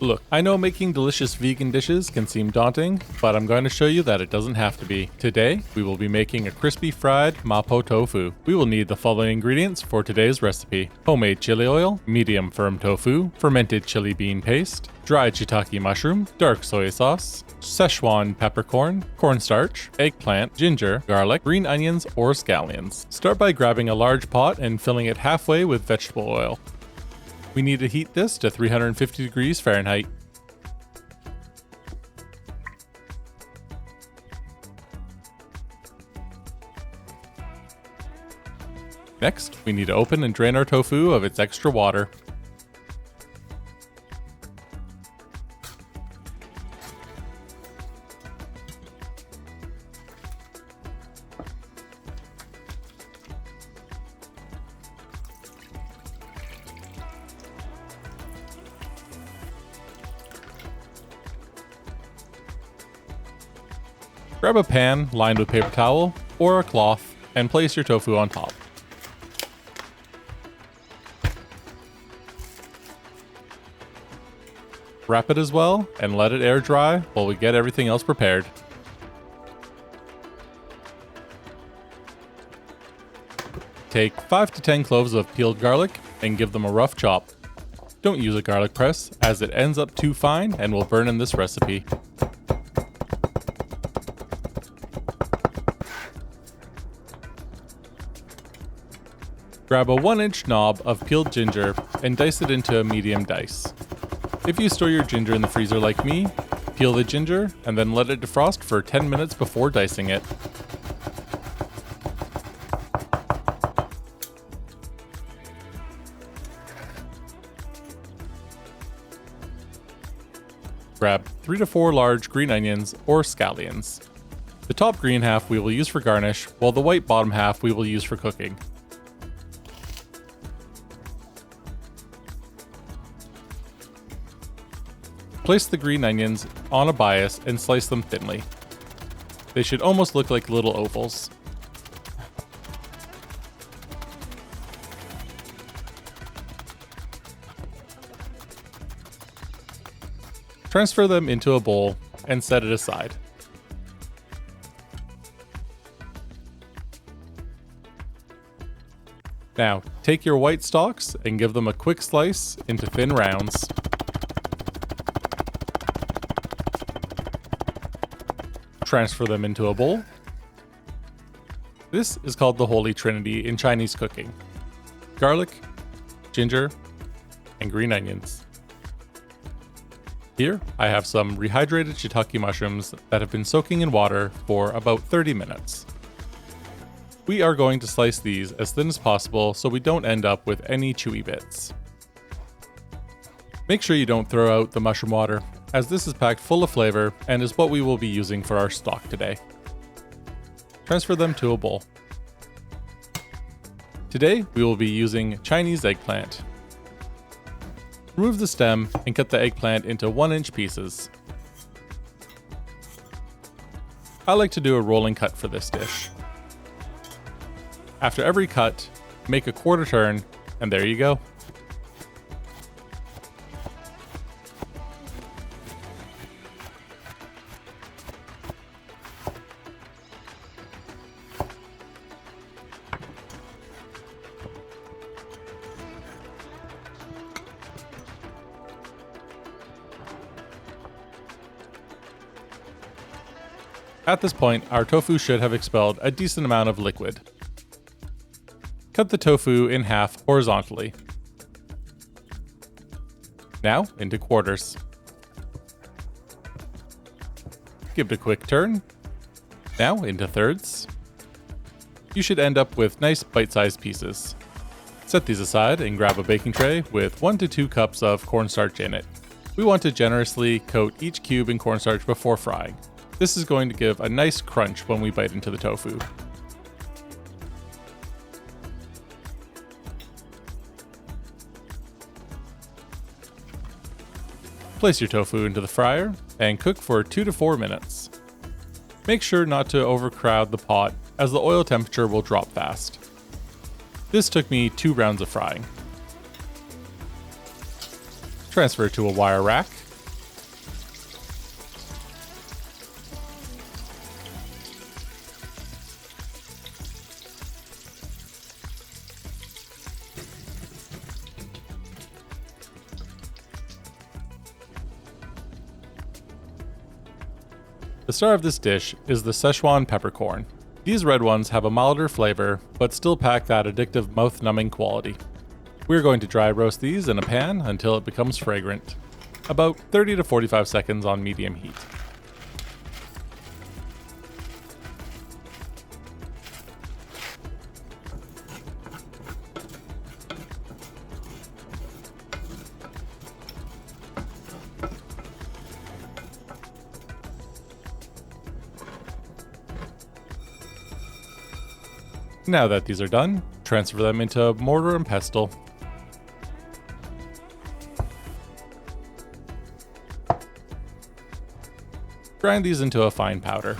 Look, I know making delicious vegan dishes can seem daunting, but I'm going to show you that it doesn't have to be. Today, we will be making a crispy fried Mapo Tofu. We will need the following ingredients for today's recipe: homemade chili oil, medium firm tofu, fermented chili bean paste, dried shiitake mushroom, dark soy sauce, Sichuan peppercorn, cornstarch, eggplant, ginger, garlic, green onions or scallions. Start by grabbing a large pot and filling it halfway with vegetable oil. We need to heat this to 350 degrees Fahrenheit. Next, we need to open and drain our tofu of its extra water. Grab a pan lined with paper towel or a cloth and place your tofu on top. Wrap it as well and let it air dry while we get everything else prepared. Take 5 to 10 cloves of peeled garlic and give them a rough chop. Don't use a garlic press as it ends up too fine and will burn in this recipe. Grab a 1-inch knob of peeled ginger and dice it into a medium dice. If you store your ginger in the freezer like me, peel the ginger and then let it defrost for 10 minutes before dicing it. Grab 3 to 4 large green onions or scallions. The top green half we will use for garnish, while the white bottom half we will use for cooking. Place the green onions on a bias and slice them thinly. They should almost look like little ovals. Transfer them into a bowl and set it aside. Now, take your white stalks and give them a quick slice into thin rounds. Transfer them into a bowl. This is called the Holy Trinity in Chinese cooking: garlic, ginger, and green onions. Here, I have some rehydrated shiitake mushrooms that have been soaking in water for about 30 minutes. We are going to slice these as thin as possible so we don't end up with any chewy bits. Make sure you don't throw out the mushroom water, as this is packed full of flavor and is what we will be using for our stock today. Transfer them to a bowl. Today, we will be using Chinese eggplant. Remove the stem and cut the eggplant into 1-inch pieces. I like to do a rolling cut for this dish. After every cut, make a quarter turn, and there you go. At this point, our tofu should have expelled a decent amount of liquid. Cut the tofu in half horizontally. Now into quarters. Give it a quick turn. Now into thirds. You should end up with nice bite-sized pieces. Set these aside and grab a baking tray with 1 to 2 cups of cornstarch in it. We want to generously coat each cube in cornstarch before frying. This is going to give a nice crunch when we bite into the tofu. Place your tofu into the fryer and cook for 2 to 4 minutes. Make sure not to overcrowd the pot, as the oil temperature will drop fast. This took me 2 rounds of frying. Transfer to a wire rack The star of this dish is the Sichuan peppercorn. These red ones have a milder flavor, but still pack that addictive mouth-numbing quality. We're going to dry roast these in a pan until it becomes fragrant. About 30 to 45 seconds on medium heat. Now that these are done, transfer them into a mortar and pestle. Grind these into a fine powder.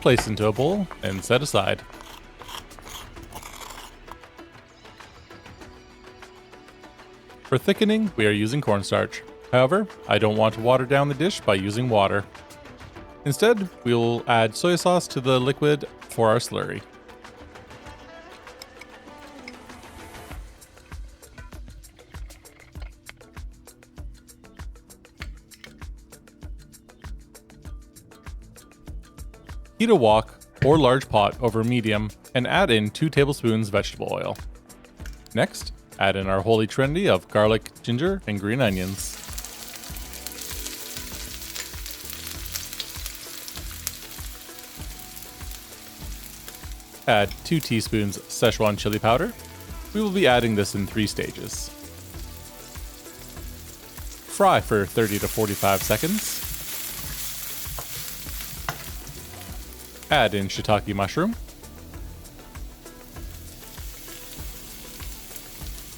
Place into a bowl and set aside. For thickening, we are using cornstarch. However, I don't want to water down the dish by using water. Instead, we will add soy sauce to the liquid for our slurry. Heat a wok or large pot over medium and add in 2 tablespoons vegetable oil. Next, add in our holy trinity of garlic, ginger, and green onions. Add 2 teaspoons Sichuan chili powder. We will be adding this in 3 stages. Fry for 30 to 45 seconds. Add in shiitake mushroom.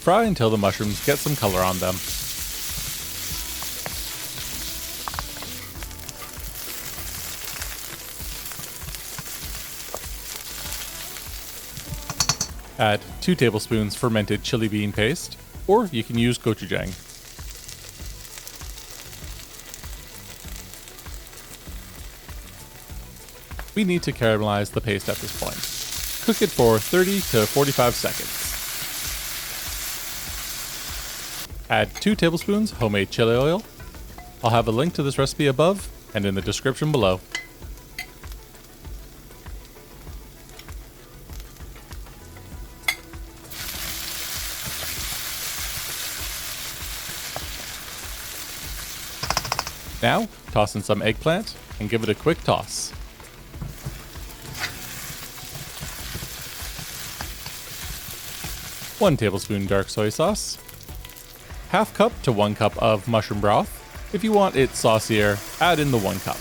Fry until the mushrooms get some color on them. Add 2 tablespoons fermented chili bean paste, or you can use gochujang. We need to caramelize the paste at this point. Cook it for 30 to 45 seconds. Add 2 tablespoons homemade chili oil. I'll have a link to this recipe above and in the description below. Now, toss in some eggplant and give it a quick toss. One tablespoon dark soy sauce. Half cup to 1 cup of mushroom broth. If you want it saucier, add in the 1 cup.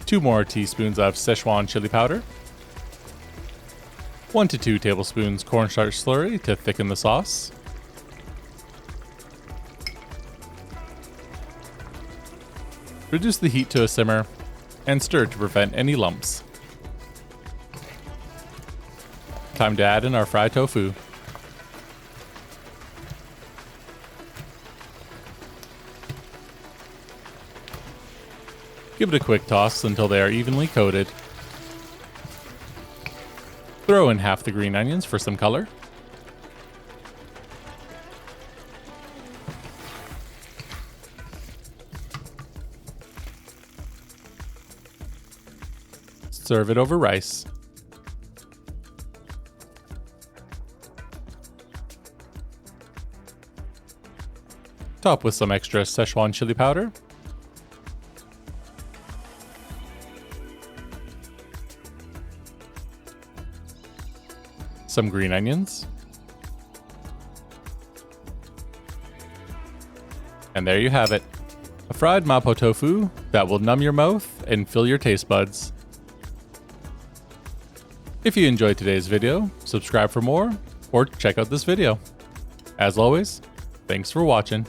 Two more teaspoons of Sichuan chili powder. 1 to 2 tablespoons cornstarch slurry to thicken the sauce. Reduce the heat to a simmer and stir to prevent any lumps. Time to add in our fried tofu. Give it a quick toss until they are evenly coated. Throw in half the green onions for some color. Serve it over rice. Top with some extra Sichuan chili powder. Some green onions. And there you have it. A fried Mapo Tofu that will numb your mouth and fill your taste buds. If you enjoyed today's video, subscribe for more or check out this video. As always, thanks for watching.